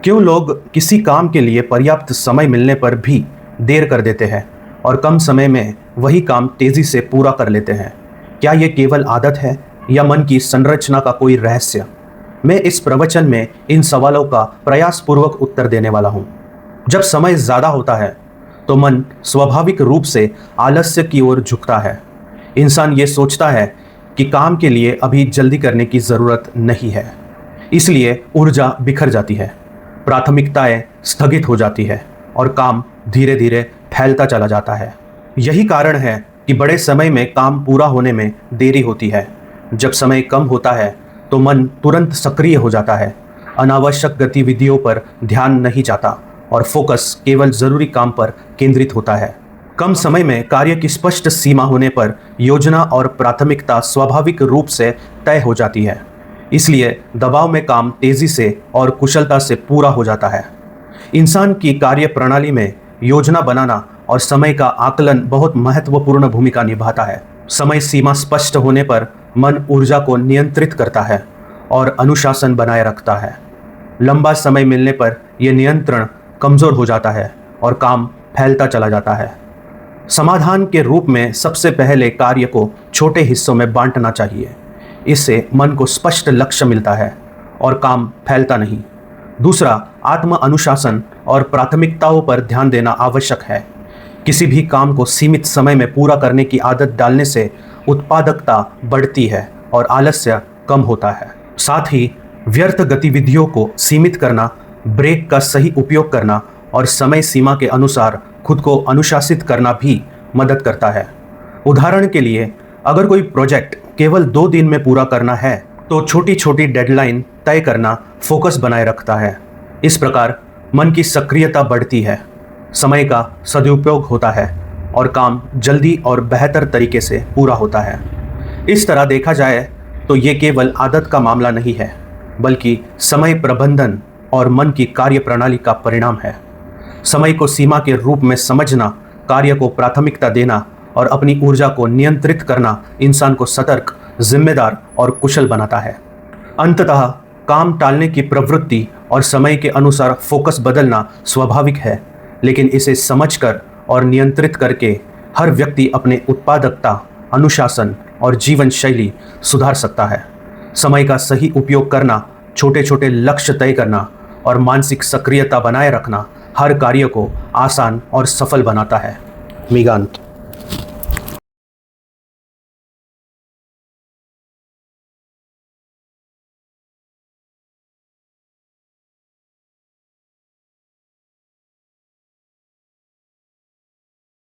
क्यों लोग किसी काम के लिए पर्याप्त समय मिलने पर भी देर कर देते हैं और कम समय में वही काम तेजी से पूरा कर लेते हैं? क्या ये केवल आदत है या मन की संरचना का कोई रहस्य? मैं इस प्रवचन में इन सवालों का प्रयासपूर्वक उत्तर देने वाला हूँ। जब समय ज़्यादा होता है तो मन स्वाभाविक रूप से आलस्य की ओर झुकता है। इंसान ये सोचता है कि काम के लिए अभी जल्दी करने की ज़रूरत नहीं है, इसलिए ऊर्जा बिखर जाती है, प्राथमिकताएं स्थगित हो जाती है और काम धीरे धीरे फैलता चला जाता है। यही कारण है कि बड़े समय में काम पूरा होने में देरी होती है। जब समय कम होता है तो मन तुरंत सक्रिय हो जाता है, अनावश्यक गतिविधियों पर ध्यान नहीं जाता और फोकस केवल जरूरी काम पर केंद्रित होता है। कम समय में कार्य की स्पष्ट सीमा होने पर योजना और प्राथमिकता स्वाभाविक रूप से तय हो जाती है, इसलिए दबाव में काम तेजी से और कुशलता से पूरा हो जाता है। इंसान की कार्य प्रणाली में योजना बनाना और समय का आकलन बहुत महत्वपूर्ण भूमिका निभाता है। समय सीमा स्पष्ट होने पर मन ऊर्जा को नियंत्रित करता है और अनुशासन बनाए रखता है। लंबा समय मिलने पर यह नियंत्रण कमजोर हो जाता है और काम फैलता चला जाता है। समाधान के रूप में सबसे पहले कार्य को छोटे हिस्सों में बांटना चाहिए। इससे मन को स्पष्ट लक्ष्य मिलता है और काम फैलता नहीं। दूसरा, आत्म अनुशासन और प्राथमिकताओं पर ध्यान देना आवश्यक है। किसी भी काम को सीमित समय में पूरा करने की आदत डालने से उत्पादकता बढ़ती है और आलस्य कम होता है। साथ ही व्यर्थ गतिविधियों को सीमित करना, ब्रेक का सही उपयोग करना और समय सीमा के अनुसार खुद को अनुशासित करना भी मदद करता है। उदाहरण के लिए, अगर कोई प्रोजेक्ट केवल 2 दिन में पूरा करना है तो छोटी छोटी डेडलाइन तय करना फोकस बनाए रखता है। इस प्रकार मन की सक्रियता बढ़ती है, समय का सदुपयोग होता है और काम जल्दी और बेहतर तरीके से पूरा होता है। इस तरह देखा जाए तो ये केवल आदत का मामला नहीं है, बल्कि समय प्रबंधन और मन की कार्य प्रणाली का परिणाम है। समय को सीमा के रूप में समझना, कार्य को प्राथमिकता देना और अपनी ऊर्जा को नियंत्रित करना इंसान को सतर्क, जिम्मेदार और कुशल बनाता है। अंततः काम टालने की प्रवृत्ति और समय के अनुसार फोकस बदलना स्वाभाविक है, लेकिन इसे समझकर और नियंत्रित करके हर व्यक्ति अपने उत्पादकता, अनुशासन और जीवन शैली सुधार सकता है। समय का सही उपयोग करना, छोटे छोटे लक्ष्य तय करना और मानसिक सक्रियता बनाए रखना हर कार्य को आसान और सफल बनाता है। मिगांत।